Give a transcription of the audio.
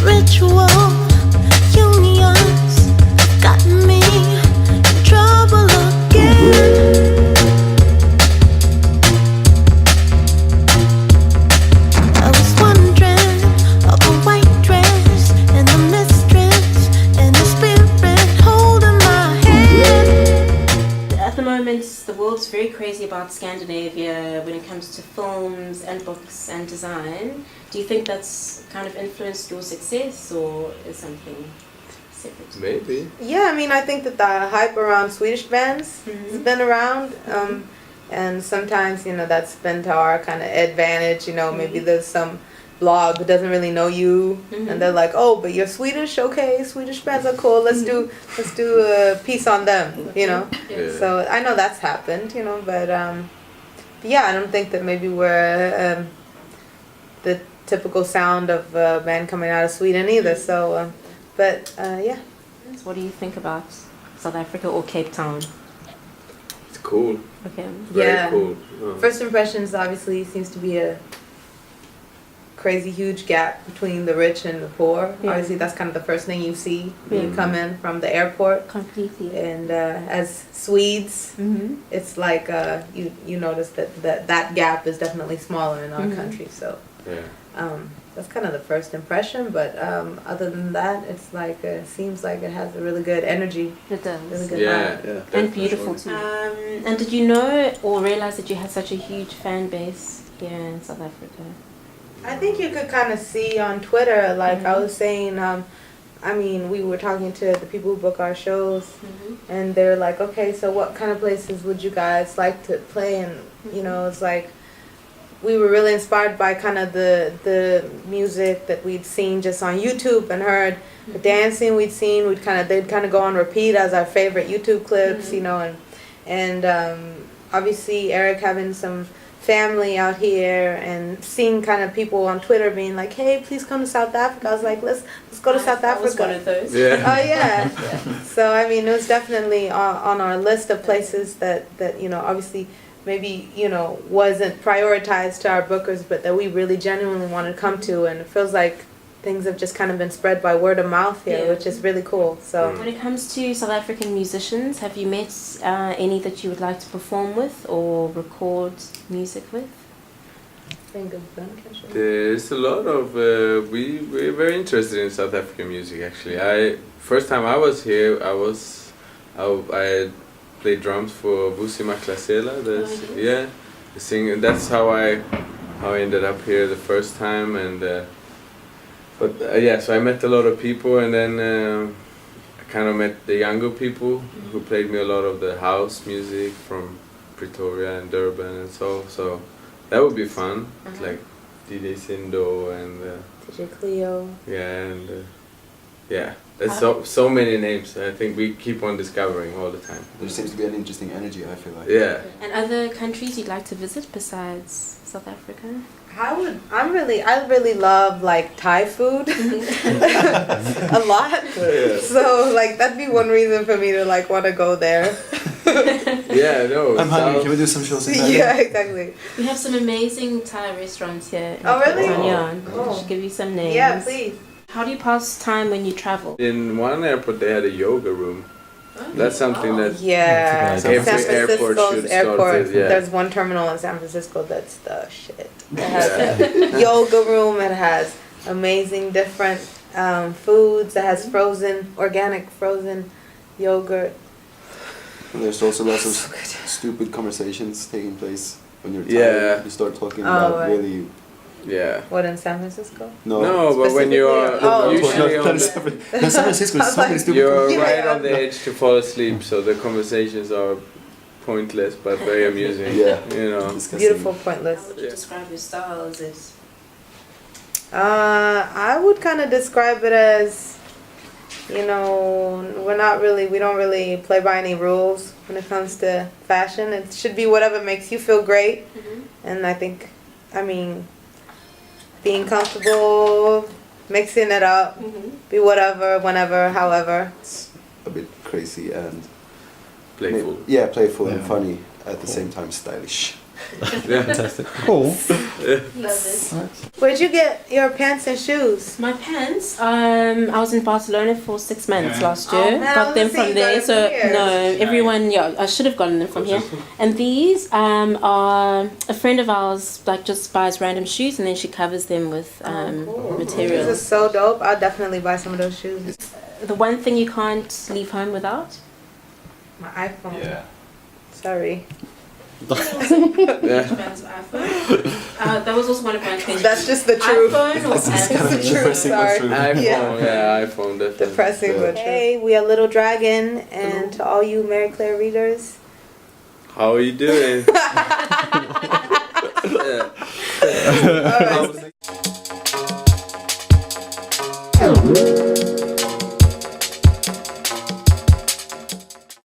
Ritual unions got me in trouble again. I was wondering of a white dress and the mistress and the spirit holding my hand. At the moment, the world's very crazy about Scandinavia when it comes to films and books and design. Do you think that's kind of influenced your success, or is something separate? Maybe. Yeah, I mean, I think that the hype around Swedish bands has been around, and sometimes, you know, that's been to our kind of advantage. You know, maybe there's some blog that doesn't really know you, and they're like, "Oh, but you're Swedish, okay? Swedish bands are cool. Let's do a piece on them." You know, Yeah. so I know that's happened. You know, but yeah, I don't think that maybe we're the typical sound of a band coming out of Sweden either. So, but yeah. So what do you think about South Africa or Cape Town? It's cool. Okay. Very Yeah. cool. First impressions obviously seems to be a crazy huge gap between the rich and the poor. Yeah. Obviously that's kind of the first thing you see when you come in from the airport. Completely. And as Swedes, it's like you notice that gap is definitely smaller in our country. So Yeah. that's kind of the first impression. But other than that, it's like seems like it has a really good energy. It does. Really good Yeah. vibe. Yeah. And beautiful too. And did you know or realize that you had such a huge fan base here in South Africa? I think you could kind of see on Twitter, like I was saying, I mean, we were talking to the people who book our shows, and they're like, okay, so what kind of places would you guys like to play? And, you know, it's like, we were really inspired by kind of the music that we'd seen just on YouTube and heard the dancing we'd seen. They'd kind of go on repeat as our favorite YouTube clips, you know, and obviously Eric having some family out here and seeing kind of people on Twitter being like, hey, please come to South Africa. I was like, let's go to South Africa. I was one of those. Yeah. Oh yeah. So I mean, it was definitely on our list of places that you know, obviously maybe, you know, wasn't prioritized to our bookers, but that we really genuinely wanted to come to. And it feels like things have just kind of been spread by word of mouth here, which is really cool. So when it comes to South African musicians, have you met any that you would like to perform with or record music with? There's a lot of we're very interested in South African music actually. First time I was here, I played drums for Vusi Maklasela. Yeah, the singer. That's how I ended up here the first time. And but yeah, so I met a lot of people, and then I kind of met the younger people who played me a lot of the house music from Pretoria and Durban and so that would be fun. Like DJ Sindo and DJ Cleo. yeah, and yeah, there's so many names. I think we keep on discovering all the time. There seems to be an interesting energy, I feel like. Yeah. And other countries you'd like to visit besides South Africa? I really love like Thai food a lot. Yeah. So like that'd be one reason for me to like want to go there. Yeah, no. I'm hungry. Can we do some shows in Thailand? Yeah, exactly. We have some amazing Thai restaurants here. Oh, really? I should give you some names. Yeah, please. How do you pass time when you travel? In one airport they had a yoga room. That's something that Yeah, every San airport Francisco's should airport. start with, yeah. There's one terminal in San Francisco that's the shit. It has a yoga room. It has amazing different foods. It has organic frozen yogurt. And there's also lots of stupid conversations taking place when you're tired. Yeah. You start talking Oh, about right. really... Yeah. What, in San Francisco? No, but when you are usually on San Francisco is so many stupid you're conversations. right on the edge to fall asleep, so the conversations are pointless but very amusing. Yeah. You know. Disgusting. Beautiful, pointless. How would you describe your style? Is it? I would kind of describe it as, you know, we don't really play by any rules when it comes to fashion. It should be whatever makes you feel great. And I think, I mean, being comfortable, mixing it up, be whatever, whenever, however. It's a bit crazy and Playful. Yeah, playful and funny. at the same time stylish. Fantastic. Cool. Love it. Where'd you get your pants and shoes? My pants, I was in Barcelona for 6 months last year. Oh, man, I got them was gonna from say you there. got So them here. no, everyone, yeah, I should have gotten them from here. And these are a friend of ours, like just buys random shoes and then she covers them with This materials. is so dope. I'll definitely buy some of those shoes. The one thing you can't leave home without? My iPhone. Yeah. Sorry. Yeah. That was also one of my things. That's just the truth. iPhone or That's just the Apple? truth. Depressing but Sorry. true. iPhone, Yeah. yeah, iPhone definitely. Depressing Yeah. but true. Hey, we are Little Dragon, and to all you Mary Claire readers. How are you doing? Yeah. All right.